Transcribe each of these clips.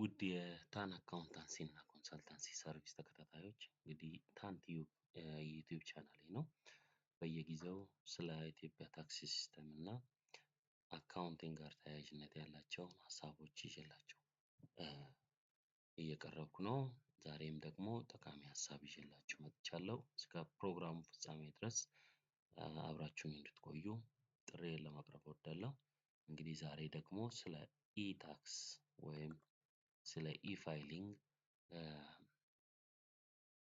ውድ የታን አካውንታንሲ እና ኮንሰልታንሲ ሰርቪስ ተከታታዮች እንግዲህ ታን ቲዩብ የዩቲዩብ ቻናሌ ነው። በየጊዜው ስለ ኢትዮጵያ ታክስ ሲስተም እና አካውንቲንግ ጋር ተያያዥነት ያላቸውን ሀሳቦች ይዤላችሁ እየቀረብኩ ነው። ዛሬም ደግሞ ጠቃሚ ሀሳብ ይዤላችሁ መጥቻለሁ። እስከ ፕሮግራሙ ፍጻሜ ድረስ አብራችሁኝ እንድትቆዩ ጥሪዬን ለማቅረብ እወዳለሁ። እንግዲህ ዛሬ ደግሞ ስለ ኢታክስ ወይም ስለ ኢፋይሊንግ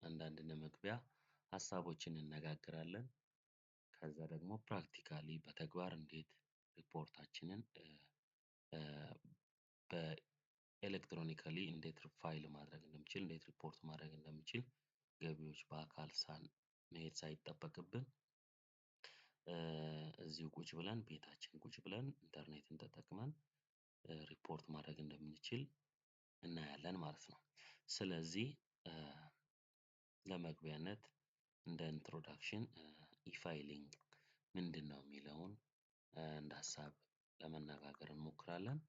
አንዳንድ ለመግቢያ ሀሳቦችን እንነጋገራለን። ከዛ ደግሞ ፕራክቲካሊ በተግባር እንዴት ሪፖርታችንን በኤሌክትሮኒካሊ እንዴት ፋይል ማድረግ እንደምችል እንዴት ሪፖርት ማድረግ እንደምችል ገቢዎች በአካል መሄድ ሳይጠበቅብን እዚሁ ቁጭ ብለን ቤታችን ቁጭ ብለን ኢንተርኔትን ተጠቅመን ሪፖርት ማድረግ እንደምንችል እናያለን ማለት ነው። ስለዚህ ለመግቢያነት እንደ ኢንትሮዳክሽን ኢፋይሊንግ ምንድነው የሚለውን እንደ ሀሳብ ለመነጋገር እንሞክራለን።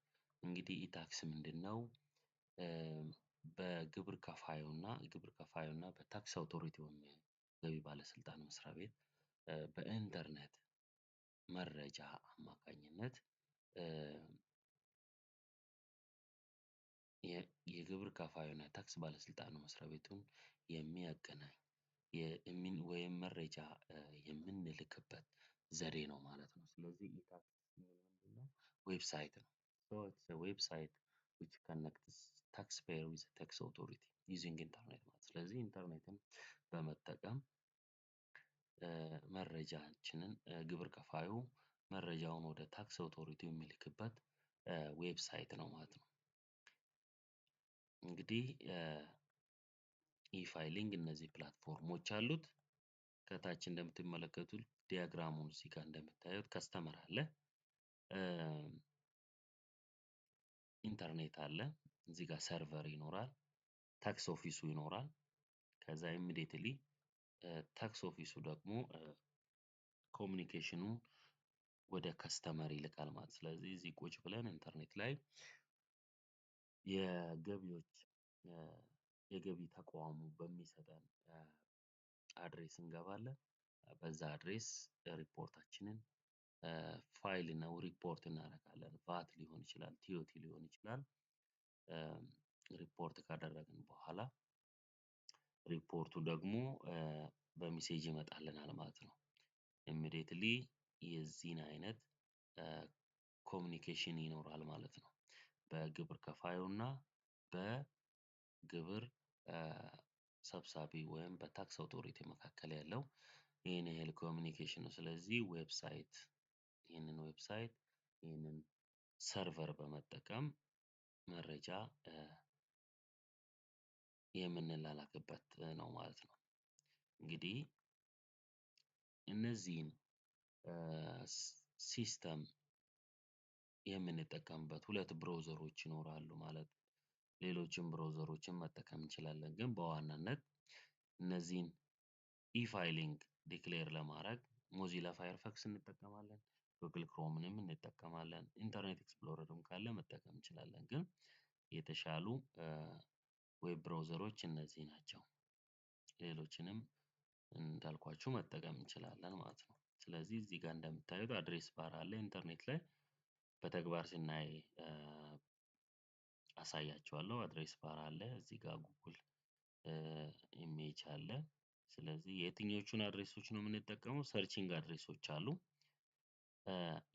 እንግዲህ ኢታክስ ምንድነው? በግብር ከፋዩና በታክስ አውቶሪቲ ወይም ገቢ ባለስልጣን መስሪያ ቤት በኢንተርኔት መረጃ አማካኝነት የግብር ከፋዩና ታክስ ባለስልጣን መስሪያ ቤቱን የሚያገናኝ ወይም መረጃ የምንልክበት ዘዴ ነው ማለት ነው። ስለዚህ ኢታክስ ምንድነው? ዌብሳይት ነው። So it's a website which connects taxpayer with the tax authority using internet ማለት ስለዚህ ኢንተርኔትን በመጠቀም መረጃችንን ግብር ከፋዩ መረጃውን ወደ ታክስ አውቶሪቲው የሚልክበት ዌብሳይት ነው ማለት ነው። እንግዲህ ኢፋይሊንግ እነዚህ ፕላትፎርሞች አሉት። ከታች እንደምትመለከቱት ዲያግራሙን እዚህ ጋር እንደምታዩት ከስተመር አለ፣ ኢንተርኔት አለ፣ እዚህ ጋር ሰርቨር ይኖራል፣ ታክስ ኦፊሱ ይኖራል። ከዛ ኢሚዲየትሊ ታክስ ኦፊሱ ደግሞ ኮሚኒኬሽኑን ወደ ከስተመር ይልካል ማለት። ስለዚህ እዚህ ቁጭ ብለን ኢንተርኔት ላይ የገቢ ተቋሙ በሚሰጠን አድሬስ እንገባለን። በዛ አድሬስ ሪፖርታችንን ፋይል ነው ሪፖርት እናደርጋለን። ቫት ሊሆን ይችላል፣ ቲኦቲ ሊሆን ይችላል። ሪፖርት ካደረግን በኋላ ሪፖርቱ ደግሞ በሜሴጅ ይመጣልናል ማለት ነው። ኢሚዲየትሊ የዚህን አይነት ኮሚኒኬሽን ይኖራል ማለት ነው። በግብር ከፋዩና በግብር ሰብሳቢ ወይም በታክስ አውቶሪቲ መካከል ያለው ይሄን ያህል ኮሚኒኬሽን ነው። ስለዚህ ይህንን ሰርቨር በመጠቀም መረጃ የምንላላክበት ነው ማለት ነው። እንግዲህ እነዚህን ሲስተም የምንጠቀምበት ሁለት ብሮዘሮች ይኖራሉ ማለት ሌሎችም ብሮዘሮችን መጠቀም እንችላለን። ግን በዋናነት እነዚህን ኢፋይሊንግ ዲክሌር ለማድረግ ሞዚላ ፋየርፋክስ እንጠቀማለን፣ ጉግል ክሮምንም እንጠቀማለን፣ ኢንተርኔት ኤክስፕሎረርም ካለ መጠቀም እንችላለን። ግን የተሻሉ ዌብ ብራውዘሮች እነዚህ ናቸው። ሌሎችንም እንዳልኳችሁ መጠቀም እንችላለን ማለት ነው። ስለዚህ እዚህ ጋር እንደምታዩት አድሬስ ባር አለ። ኢንተርኔት ላይ በተግባር ስናይ አሳያችኋለሁ። አድሬስ ባር አለ። እዚህ ጋር ጉግል ኢሜጅ አለ። ስለዚህ የትኞቹን አድሬሶች ነው የምንጠቀመው? ሰርቺንግ አድሬሶች አሉ።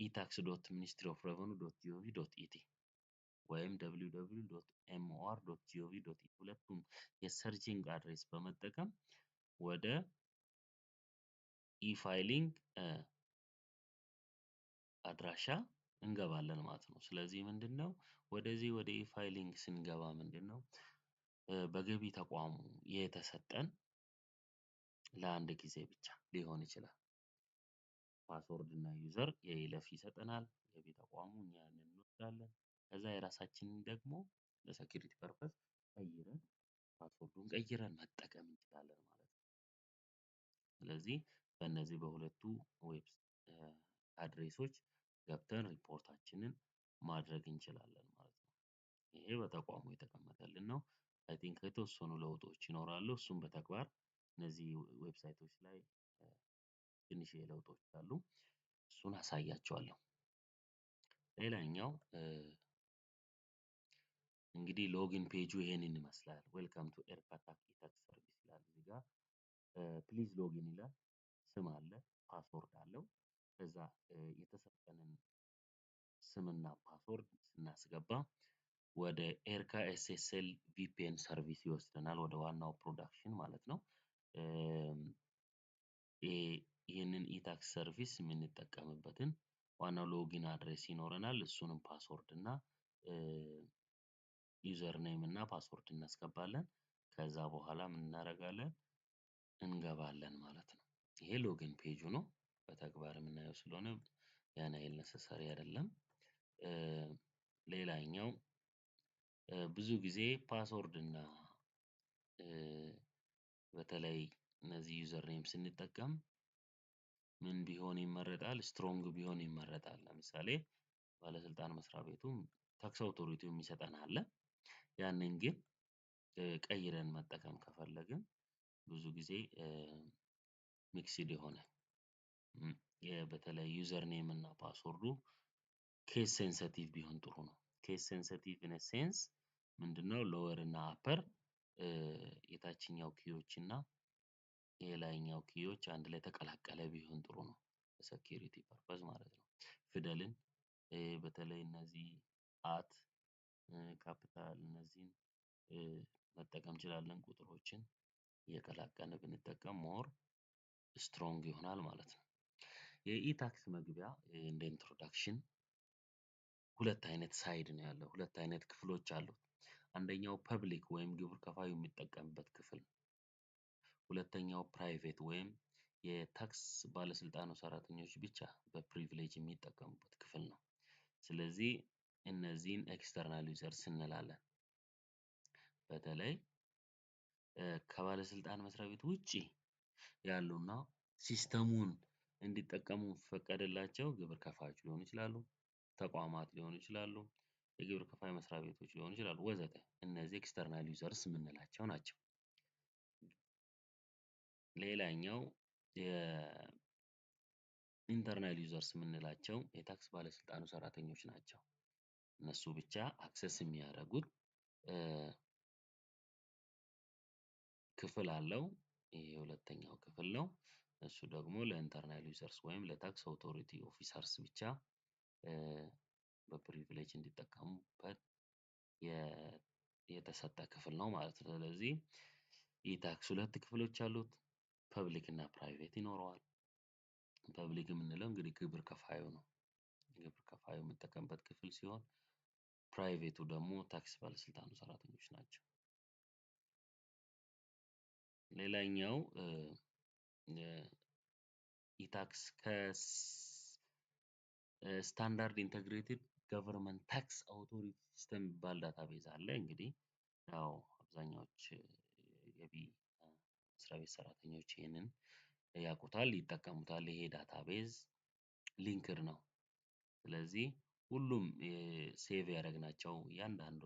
etax.ministry-of-revenue.gov.et ወይም www.mor.gov.et ሁለቱም የሰርቺንግ አድሬስ በመጠቀም ወደ ኢፋይሊንግ አድራሻ እንገባለን ማለት ነው። ስለዚህ ምንድነው ወደዚህ ወደ ኢፋይሊንግ ስንገባ ምንድነው በገቢ ተቋሙ የተሰጠን ለአንድ ጊዜ ብቻ ሊሆን ይችላል ፓስወርድ እና ዩዘር የይለፍ ይሰጠናል። ገቢ ተቋሙ እኛ ያንን እንወስዳለን። ከዛ የራሳችንን ደግሞ ለሴኩሪቲ ፐርፐዝ ቀይረን ፓስወርዱን ቀይረን መጠቀም እንችላለን ማለት ነው። ስለዚህ በእነዚህ በሁለቱ አድሬሶች ገብተን ሪፖርታችንን ማድረግ እንችላለን ማለት ነው። ይሄ በተቋሙ የተቀመጠልን ነው። አይ ቲንክ የተወሰኑ ለውጦች ይኖራሉ። እሱም በተግባር እነዚህ ዌብሳይቶች ላይ ትንሽዬ ለውጦች አሉ። እሱን አሳያችኋለሁ። ሌላኛው እንግዲህ ሎጊን ፔጁ ይሄንን ይመስላል። ዌልካም ቱ ኤርካ ታክሲ ታክስ ሰርቪስ ይላል እዚህ ጋር። ፕሊዝ ሎጊን ይላል። ስም አለ፣ ፓስወርድ አለው። ከዛ የተሰጠንን ስምና ፓስወርድ ስናስገባ ወደ ኤርካ ኤስኤስኤል ቪፒኤን ሰርቪስ ይወስደናል፣ ወደ ዋናው ፕሮዳክሽን ማለት ነው። ይህንን ኢታክስ ሰርቪስ የምንጠቀምበትን ዋናው ሎጊን አድሬስ ይኖረናል። እሱንም ፓስወርድ እና ዩዘር ኔም እና ፓስወርድ እናስገባለን። ከዛ በኋላ ምን እናደርጋለን? እንገባለን ማለት ነው። ይሄ ሎጊን ፔጁ ነው። በተግባር የምናየው ስለሆነ ያን ያህል ነሰሰሪ አይደለም። ሌላኛው ብዙ ጊዜ ፓስወርድ እና በተለይ እነዚህ ዩዘር ኔም ስንጠቀም ምን ቢሆን ይመረጣል? ስትሮንግ ቢሆን ይመረጣል። ለምሳሌ ባለስልጣን መስሪያ ቤቱ ታክስ አውቶሪቲው የሚሰጠን አለ። ያንን ግን ቀይረን መጠቀም ከፈለግን ብዙ ጊዜ ሚክስድ የሆነ በተለይ ኔም እና ፓስወርዱ ኬስ ሴንሲቲቭ ቢሆን ጥሩ ነው። ኬስ ሴንሲቲቭ ኢን ሴንስ ምንድነው? ሎወር እና አፐር የታችኛው ኪዎች እና የላይኛው ኪዎች አንድ ላይ ተቀላቀለ ቢሆን ጥሩ ነው። ለሴኩሪቲ ፐርፐዝ ማለት ነው። ፊደልን በተለይ እነዚህ አት ካፒታል እነዚህን መጠቀም እንችላለን። ቁጥሮችን እየቀላቀልን ብንጠቀም ሞር ስትሮንግ ይሆናል ማለት ነው። የኢታክስ መግቢያ እንደ ኢንትሮዳክሽን ሁለት አይነት ሳይድ ነው ያለው፣ ሁለት አይነት ክፍሎች አሉት። አንደኛው ፐብሊክ ወይም ግብር ከፋዩ የሚጠቀምበት ክፍል፣ ሁለተኛው ፕራይቬት ወይም የታክስ ባለስልጣኑ ሰራተኞች ብቻ በፕሪቪሌጅ የሚጠቀሙበት ክፍል ነው። ስለዚህ እነዚህን ኤክስተርናል ዩዘርስ እንላለን። በተለይ ከባለስልጣን መስሪያ ቤት ውጪ ያሉና ሲስተሙን እንዲጠቀሙ ፈቀደላቸው ግብር ከፋዮች ሊሆኑ ይችላሉ፣ ተቋማት ሊሆኑ ይችላሉ፣ የግብር ከፋይ መስሪያ ቤቶች ሊሆኑ ይችላሉ ወዘተ። እነዚህ ኤክስተርናል ዩዘርስ የምንላቸው ናቸው። ሌላኛው የኢንተርናል ዩዘርስ የምንላቸው የታክስ ባለስልጣኑ ሰራተኞች ናቸው። እነሱ ብቻ አክሰስ የሚያደርጉት ክፍል አለው። ይሄ ሁለተኛው ክፍል ነው። እሱ ደግሞ ለኢንተርናል ዩዘርስ ወይም ለታክስ አውቶሪቲ ኦፊሰርስ ብቻ በፕሪቪሌጅ እንዲጠቀሙበት የተሰጠ ክፍል ነው ማለት ነው። ስለዚህ ኢታክስ ሁለት ክፍሎች አሉት። ፐብሊክ እና ፕራይቬት ይኖረዋል። ፐብሊክ የምንለው እንግዲህ ግብር ከፋዩ ነው። ግብር ከፋዩ የሚጠቀምበት ክፍል ሲሆን ፕራይቬቱ ደግሞ ታክስ ባለስልጣኑ ሰራተኞች ናቸው። ሌላኛው ኢታክስ ከስታንዳርድ ኢንተግሬትድ ገቨርንመንት ታክስ አውቶሪቲ ሲስተም የሚባል ዳታቤዝ አለ። እንግዲህ ያው አብዛኛዎች የገቢ መስሪያ ቤት ሰራተኞች ይሄንን ያውቁታል፣ ይጠቀሙታል። ይሄ ዳታቤዝ ሊንክድ ነው። ስለዚህ ሁሉም ሴቭ ያደረግናቸው እያንዳንዱ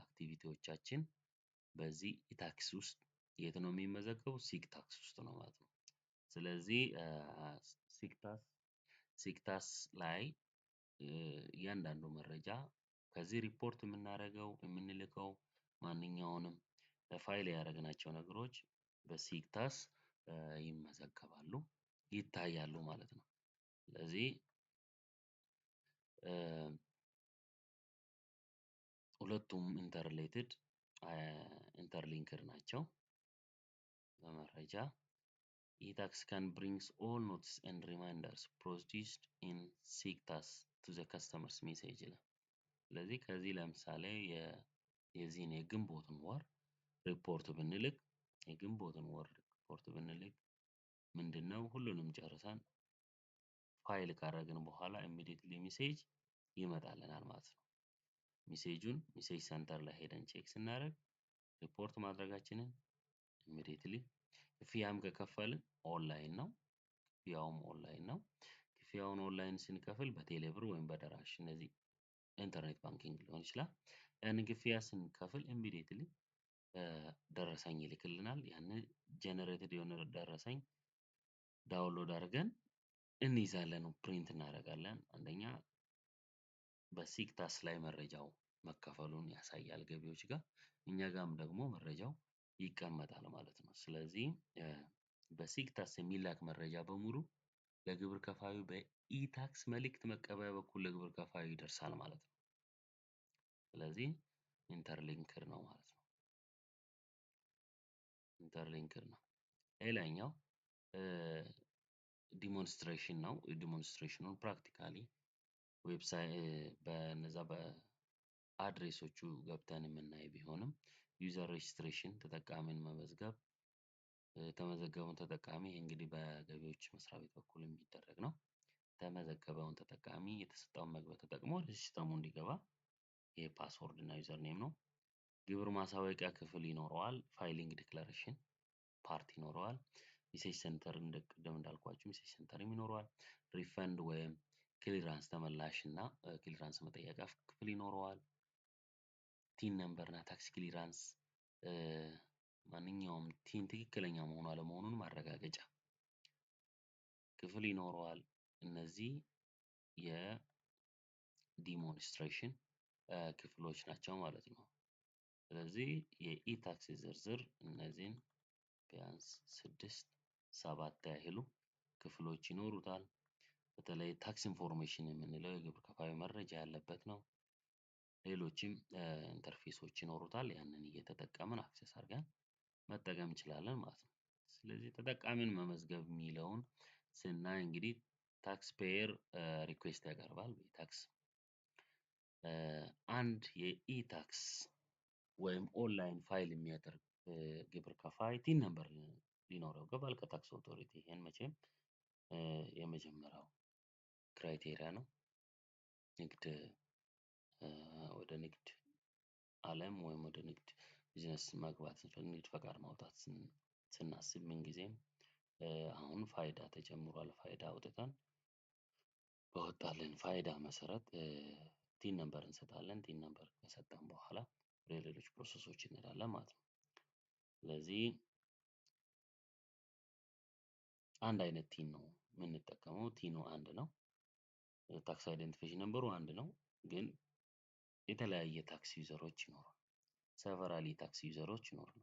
አክቲቪቲዎቻችን በዚህ ኢታክስ ውስጥ የት ነው የሚመዘገቡ? ሲክታክስ ውስጥ ነው ማለት ነው። ስለዚህ ሲክታስ ላይ እያንዳንዱ መረጃ ከዚህ ሪፖርት የምናደርገው የምንልከው ማንኛውንም ፋይል ያደረግናቸው ነገሮች በሲክታስ ይመዘገባሉ፣ ይታያሉ ማለት ነው። ስለዚህ ሁለቱም ኢንተርሊንክድ ናቸው በመረጃ ኢታክስ ካን ብሪንግስ ኦል ኖቲስ ኤንድ ሪማይንደርስ ፕሮዲውስድ ኢን ሲክታስ ቱ ዘ ከስተመርስ ሜሴጅ ይላል። ስለዚህ ከዚህ ለምሳሌ የዚህን የግንቦትን ወር ሪፖርት ብንልክ ምንድነው ሁሉንም ጨርሰን ፋይል ካደረግን በኋላ ኢሚዲየትሊ ሜሴጅ ይመጣልናል ማለት ነው። ሜሴጅ ሰንተር ላይ ሄደን ቼክ ስናደርግ ሪፖርት ማድረጋችንን ኢሚዲየትሊ ክፍያም ከከፈልን ኦንላይን ነው። ክፍያውም ኦንላይን ነው። ክፍያውን ኦንላይን ስንከፍል በቴሌ ብር ወይም በደራሽ እነዚህ ኢንተርኔት ባንኪንግ ሊሆን ይችላል። ያንን ክፍያ ስንከፍል ኢሚዲየትሊ ደረሰኝ ይልክልናል። ያንን ጀነሬትድ የሆነ ደረሰኝ ዳውንሎድ አድርገን እንይዛለን፣ ፕሪንት እናደርጋለን። አንደኛ በሲክታስ ላይ መረጃው መከፈሉን ያሳያል ገቢዎች ጋር፣ እኛ ጋርም ደግሞ መረጃው ይቀመጣል ማለት ነው። ስለዚህ በሲክታስ የሚላክ መረጃ በሙሉ ለግብር ከፋዩ በኢታክስ መልእክት መቀበያ በኩል ለግብር ከፋዩ ይደርሳል ማለት ነው። ስለዚህ ኢንተርሊንክድ ነው ማለት ነው። ኢንተርሊንክድ ነው። ሌላኛው ዲሞንስትሬሽን ነው። ዲሞንስትሬሽኑን ፕራክቲካሊ ዌብሳይት በነዛ በአድሬሶቹ ገብተን የምናይ ቢሆንም ዩዘር ሬጅስትሬሽን ተጠቃሚን መመዝገብ፣ የተመዘገበውን ተጠቃሚ እንግዲህ በገቢዎች መስሪያ ቤት በኩል የሚደረግ ነው። የተመዘገበውን ተጠቃሚ የተሰጠውን መግቢያ ተጠቅሞ ወደ ሲስተሙ እንዲገባ ይሄ ፓስወርድ እና ዩዘር ኔም ነው። ግብር ማሳወቂያ ክፍል ይኖረዋል። ፋይሊንግ ዲክላሬሽን ፓርት ይኖረዋል። ሜሴጅ ሴንተር ቅድም እንዳልኳችሁ ሜሴጅ ሴንተርም ይኖረዋል። ሪፈንድ ወይም ክሊራንስ ተመላሽ እና ክሊራንስ መጠየቂያ ክፍል ይኖረዋል። ቲን ነምበር እና ታክስ ክሊራንስ ማንኛውም ቲን ትክክለኛ መሆኑ አለመሆኑን ማረጋገጫ ክፍል ይኖረዋል። እነዚህ የዲሞንስትሬሽን ክፍሎች ናቸው ማለት ነው። ስለዚህ የኢታክስ ዝርዝር እነዚህን ቢያንስ 6-7 ያህሉ ክፍሎች ይኖሩታል። በተለይ ታክስ ኢንፎርሜሽን የምንለው የግብር ከፋዩ መረጃ ያለበት ነው። ሌሎችም ኢንተርፌሶች ይኖሩታል። ያንን እየተጠቀምን አክሰስ አድርገን መጠቀም እንችላለን ማለት ነው። ስለዚህ ተጠቃሚን መመዝገብ የሚለውን ስናይ እንግዲህ ታክስ ፔየር ሪኩዌስት ያቀርባል። ታክስ አንድ የኢታክስ ወይም ኦንላይን ፋይል የሚያደርግ ግብር ከፋይ ቲን ነምበር ሊኖረው ይገባል ከታክስ ኦቶሪቲ። ይሄን መቼም የመጀመሪያው ክራይቴሪያ ነው። ንግድ ወደ ንግድ ዓለም ወይም ወደ ንግድ ቢዝነስ መግባት ንግድ ፈቃድ ማውጣት ስናስብ ምን ጊዜም አሁን ፋይዳ ተጀምሯል። ፋይዳ አውጥተን በወጣልን ፋይዳ መሰረት ቲን ነምበር እንሰጣለን። ቲን ነምበር ከሰጠን በኋላ ወደ ሌሎች ፕሮሰሶች እንሄዳለን ማለት ነው። ስለዚህ አንድ አይነት ቲን ነው የምንጠቀመው። ቲኑ አንድ ነው። ታክስ አይደንቲፊኬሽን ነምበሩ አንድ ነው። ግን የተለያየ ታክስ ዩዘሮች ይኖራሉ። ሰቨራሊ ታክስ ዩዘሮች ይኖራሉ።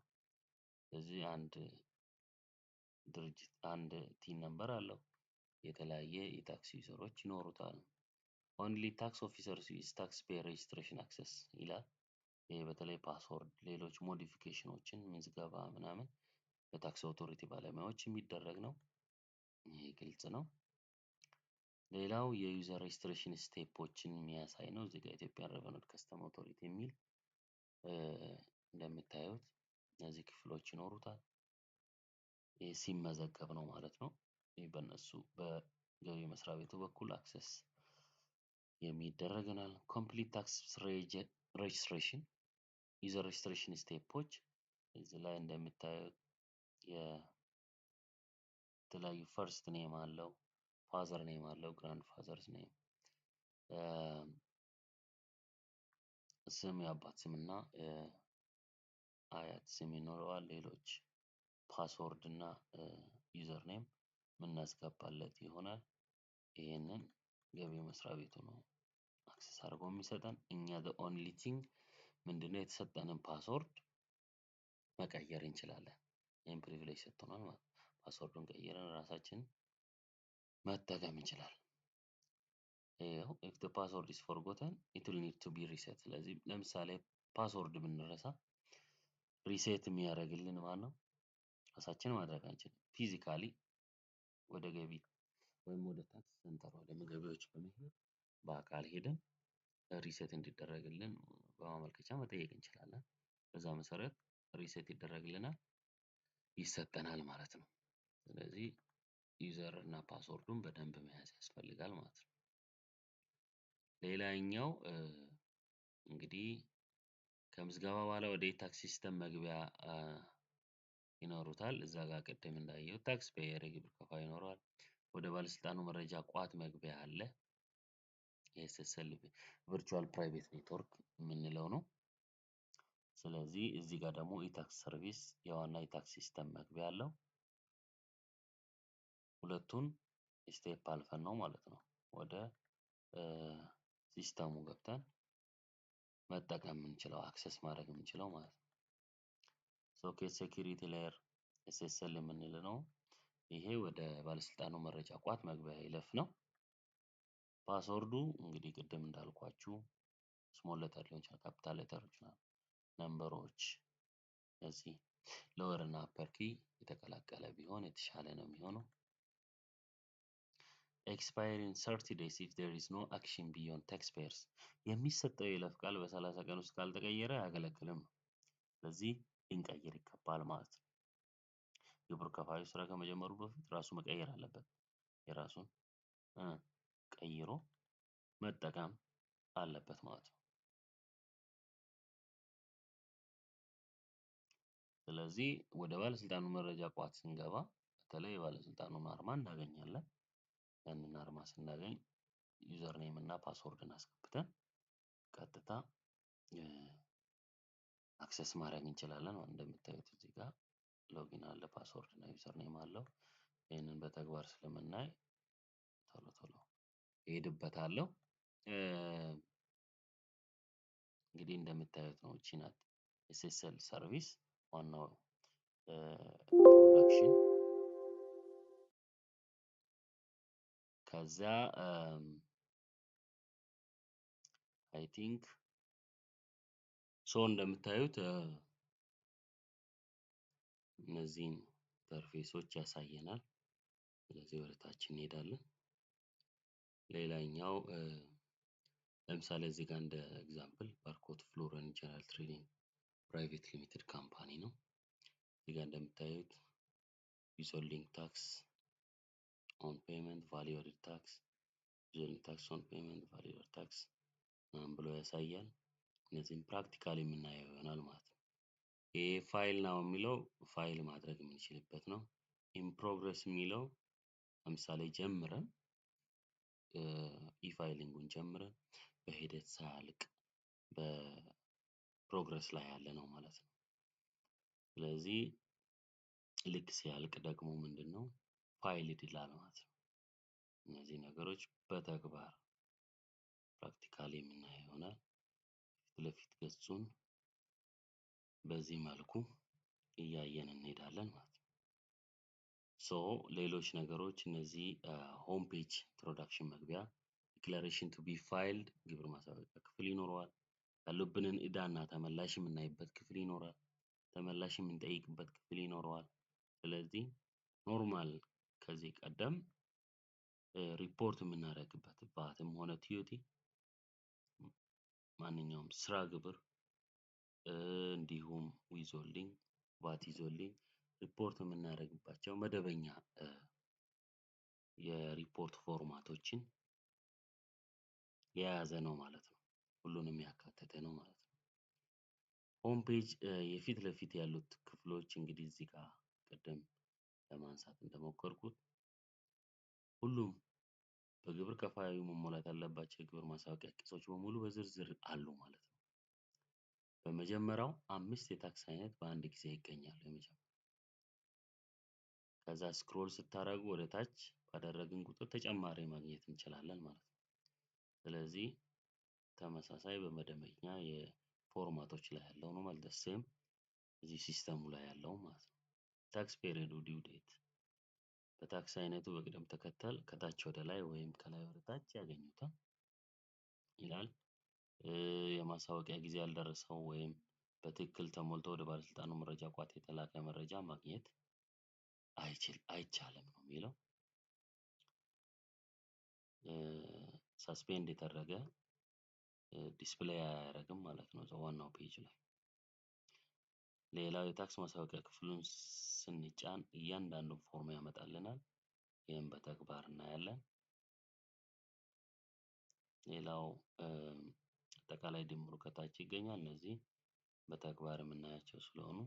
ስለዚህ አንድ ድርጅት አንድ ቲን ነምበር አለው። የተለያየ የታክስ ዩዘሮች ይኖሩታል። ኦንሊ ታክስ ኦፊሰርስ ዊዝ ታክስ ፔየር ሬጅስትሬሽን አክሰስ ይላል። ይሄ በተለይ ፓስወርድ፣ ሌሎች ሞዲፊኬሽኖችን ምዝገባ ምናምን በታክስ ኦቶሪቲ ባለሙያዎች የሚደረግ ነው። ይሄ ግልጽ ነው። ሌላው የዩዘር ሬጅስትሬሽን ስቴፖችን የሚያሳይ ነው። እዚህ ጋር ኢትዮጵያ ሬቨኒው ከስተም ኦቶሪቲ የሚል እንደምታዩት እነዚህ ክፍሎች ይኖሩታል። ይህ ሲመዘገብ ነው ማለት ነው። ይህ በእነሱ በገቢ መስሪያ ቤቱ በኩል አክሰስ የሚደረግናል። ኮምፕሊት ታክስ ሬጅስትሬሽን ዩዘር ሬጅስትሬሽን ስቴፖች እዚህ ላይ እንደምታዩት የተለያዩ ፈርስት ኔም አለው፣ ፋዘር ኔም አለው፣ ግራንድ ፋዘርስ ኔም፣ ስም የአባት ስምና አያት ስም ይኖረዋል። ሌሎች ፓስወርድ እና ዩዘር ኔም የምናስገባለት ይሆናል። ይሄንን ገቢ መስሪያ ቤቱ ነው አክሰስ አድርጎ የሚሰጠን። እኛ the only thing ምንድነው የተሰጠንን ፓስወርድ መቀየር እንችላለን። ይሄን ፕሪቪሌጅ ሰጥቶናል ማለት ነው። ፓስወርዱን ቀይረን ራሳችን መጠቀም እንችላለን። ይኸው if the password is forgotten it will need to be reset። ስለዚህ ለምሳሌ ፓስወርድ ብንረሳ ሪሴት የሚያደርግልን ማን ነው? ራሳችን ማድረግ አንችልም። ፊዚካሊ ወደ ገቢ ወይም ወደ ታክስ ሴንተር ወደ ገቢዎች በመሄድ በአካል ሄደን ሪሴት እንዲደረግልን በማመልከቻ መጠየቅ እንችላለን። በዛ መሰረት ሪሴት ይደረግልናል፣ ይሰጠናል ማለት ነው። ስለዚህ ዩዘር እና ፓስወርዱን በደንብ መያዝ ያስፈልጋል ማለት ነው። ሌላኛው እንግዲህ ከምዝገባ በኋላ ወደ ታክስ ሲስተም መግቢያ ይኖሩታል። እዛ ጋር ቅድም እንዳየሁት ታክስ ፔየር የግብር ከፋይ ይኖረዋል። ወደ ባለስልጣኑ መረጃ ቋት መግቢያ አለ። ኤስኤስኤል ቨርቹዋል ፕራይቬት ኔትወርክ የምንለው ነው። ስለዚህ እዚህ ጋር ደግሞ ኢታክስ ሰርቪስ የዋና ኢታክስ ሲስተም መግቢያ አለው። ሁለቱን ስቴፕ አልፈን ነው ማለት ነው ወደ ሲስተሙ ገብተን መጠቀም የምንችለው አክሰስ ማድረግ የምንችለው ማለት ነው። ሶኬት ሴኩሪቲ ሌየር ኤስኤስኤል የምንለው ነው። ይሄ ወደ ባለስልጣኑ መረጃ ቋት መግቢያ ይለፍ ነው። ፓስወርዱ እንግዲህ ቅድም እንዳልኳችሁ ስሞል ሌተር ሊሆን ይችላል፣ ካፒታል ሌተሮች እና ነምበሮች እዚህ ሎወር እና አፐር ኪ የተቀላቀለ ቢሆን የተሻለ ነው የሚሆነው። expire in 30 days if there is no action beyond taxpayers የሚሰጠው የይለፍ ቃል በ30 ቀን ውስጥ ካልተቀየረ አያገለግልም። ስለዚህ ልንቀይር ይገባል ማለት ነው። ግብር ከፋዩ ስራ ከመጀመሩ በፊት ራሱ መቀየር አለበት። የራሱን ቀይሮ መጠቀም አለበት ማለት ነው። ስለዚህ ወደ ባለስልጣኑ መረጃ ቋት ስንገባ በተለይ የባለስልጣኑን አርማ እናገኛለን። ያንን አርማ ስናገኝ ዩዘር ኔም እና ፓስወርድን አስገብተን ቀጥታ አክሰስ ማድረግ እንችላለን። እንደምታዩት እዚህ ጋር ሎጊን አለ፣ ፓስወርድ እና ዩዘር ኔም አለው። ይህንን በተግባር ስለምናይ ቶሎ ቶሎ እሄድበታለሁ። እንግዲህ እንደምታዩት ነው እቺ ናት ኤስኤስኤል ሰርቪስ ዋናው ፕሮዳክሽን። ከዛ አይ ቲንክ እንደምታዩት እነዚህን ኢንተርፌሶች ያሳየናል። ስለዚህ ወደ ታች እንሄዳለን። ሌላኛው ለምሳሌ እዚህ ጋር እንደ ኤግዛምፕል ባርኮት ፍሎረን ጀነራል ትሬዲንግ ፕራይቬት ሊሚትድ ካምፓኒ ነው። እዚህ ጋር እንደምታዩት ዊዞልዲንግ ታክስ ኦን ፔመንት ቫልዩ አድድ ታክስ ዊዞልዲንግ ታክስ ኦን ፔመንት ቫልዩ አድድ ታክስ ብሎ ያሳያል። እነዚህም ፕራክቲካሊ የምናየው ይሆናል ማለት ነው። ይሄ ፋይል ነው የሚለው ፋይል ማድረግ የምንችልበት ነው። ኢን ፕሮግረስ የሚለው ለምሳሌ ጀምረን ኢፋይሊንጉን ጀምረን በሂደት ሳያልቅ በፕሮግረስ ላይ ያለ ነው ማለት ነው። ስለዚህ ልክ ሲያልቅ ደግሞ ምንድነው ፋይልድ ይላል ማለት ነው። እነዚህ ነገሮች በተግባር ፕራክቲካሊ የምናየው ይሆናል። ፊት ለፊት ገጹን በዚህ መልኩ እያየን እንሄዳለን ማለት ነው። ሌሎች ነገሮች እነዚህ ሆም ፔጅ ኢንትሮዳክሽን መግቢያ ዲክላሬሽን ቱ ቢ ፋይልድ ግብር ማሳወቂያ ክፍል ይኖረዋል። ያሉብንን ዕዳና ተመላሽ የምናይበት ክፍል ይኖራል። ተመላሽ የምንጠይቅበት ክፍል ይኖረዋል። ስለዚህ ኖርማል ከዚህ ቀደም ሪፖርት የምናደርግበት ቫትም ሆነ ቲዮቲ ማንኛውም ስራ ግብር እንዲሁም ዊዞልዲንግ ቫት ዊዞልዲንግ ሪፖርት የምናደርግባቸው መደበኛ የሪፖርት ፎርማቶችን የያዘ ነው ማለት ነው። ሁሉንም ያካተተ ነው ማለት ነው። ሆም ፔጅ የፊት ለፊት ያሉት ክፍሎች እንግዲህ እዚህ ጋር ቅድም ለማንሳት እንደሞከርኩት ሁሉም በግብር ከፋዩ መሞላት ያለባቸው የግብር ማሳወቂያ ቅጾች በሙሉ በዝርዝር አሉ ማለት ነው። በመጀመሪያው 5 የታክስ አይነት በአንድ ጊዜ ይገኛሉ። የመጀመሪያው ከዛ ስክሮል ስታደርጉ ወደ ታች ባደረግን ቁጥር ተጨማሪ ማግኘት እንችላለን ማለት ነው። ስለዚህ ተመሳሳይ በመደበኛ የፎርማቶች ላይ ያለው ነው ማለት ሴም እዚህ ሲስተሙ ላይ ያለው ማለት ነው። ታክስ ፔሪድ ዲው ዴት በታክስ አይነቱ በቅደም ተከተል ከታች ወደ ላይ ወይም ከላይ ወደ ታች ያገኙታል ይላል። የማሳወቂያ ጊዜ ያልደረሰው ወይም በትክክል ተሞልቶ ወደ ባለስልጣኑ መረጃ ቋት የተላከ መረጃ ማግኘት አይቻልም ነው የሚለው። ሰስፔንድ የተደረገ ዲስፕሌይ አያደርግም ማለት ነው ዋናው ፔጅ ላይ። ሌላው የታክስ ማሳወቂያ ክፍሉን ስንጫን እያንዳንዱን ፎርም ያመጣልናል። ይህም በተግባር እናያለን። ሌላው አጠቃላይ ድምሩ ከታች ይገኛል። እነዚህ በተግባር የምናያቸው ስለሆኑ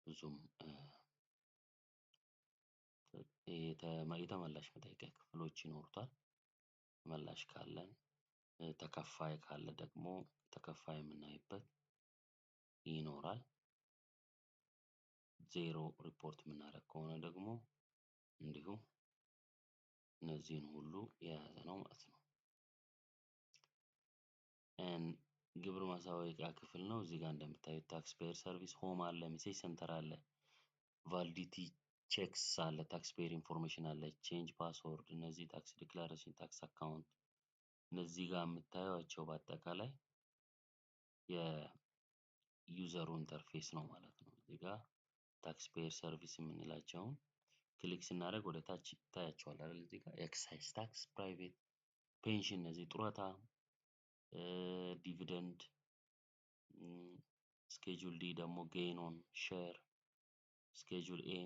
ብዙም የተመላሽ መጠየቂያ ክፍሎች ይኖሩታል። ተመላሽ ካለን ተከፋይ ካለ ደግሞ ተከፋይ የምናይበት ይኖራል። ዜሮ ሪፖርት የምናደርግ ከሆነ ደግሞ እንዲሁ እነዚህን ሁሉ የያዘ ነው ማለት ነው። ግብር ማሳወቂያ ክፍል ነው። እዚህ ጋር እንደምታዩት ታክስ ፔየር ሰርቪስ ሆም አለ፣ ሜሴጅ ሴንተር አለ፣ ቫሊዲቲ ቼክስ አለ፣ ታክስ ፔየር ኢንፎርሜሽን አለ፣ ቼንጅ ፓስወርድ፣ እነዚህ ታክስ ዲክላሬሽን፣ ታክስ አካውንት፣ እነዚህ ጋር የምታዩቸው በአጠቃላይ የዩዘሩ ኢንተርፌስ ነው ማለት ነው። እዚህ ጋር ታክስ ፔየር ሰርቪስ የምንላቸውን ክሊክ ስናደርግ ወደ ታች ይታያቸዋል አይደል? እዚህ ጋር ኤክሳይዝ ታክስ፣ ፕራይቬት ፔንሽን፣ እነዚህ ጡረታ፣ ዲቪደንድ፣ ስኬጁል ዲ ደግሞ ጌን ኦን ሼር፣ ስኬጁል ኤ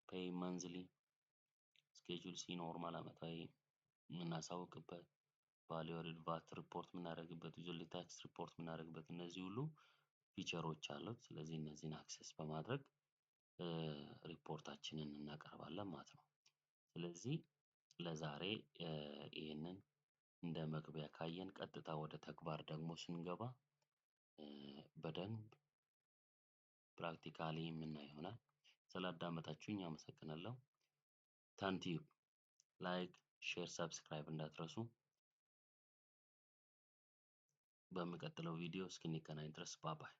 ፔይ መንዝሊ፣ ስኬጁል ሲ ኖርማል አመታዊ የምናሳውቅበት፣ ቫልዩ አድድ ቫት ሪፖርት የምናደርግበት፣ ዩዝሊ ታክስ ሪፖርት የምናደርግበት፣ እነዚህ ሁሉ ፊቸሮች አሉት። ስለዚህ እነዚህን አክሰስ በማድረግ ሪፖርታችንን እናቀርባለን ማለት ነው። ስለዚህ ለዛሬ ይህንን እንደ መግቢያ ካየን ቀጥታ ወደ ተግባር ደግሞ ስንገባ በደንብ ፕራክቲካሊ የምናየው ይሆናል። ስላዳመጣችሁኝ አመሰግናለሁ። ታንኪዩ። ላይክ፣ ሼር፣ ሰብስክራይብ እንዳትረሱ። በሚቀጥለው ቪዲዮ እስክንገናኝ ድረስ ባባይ።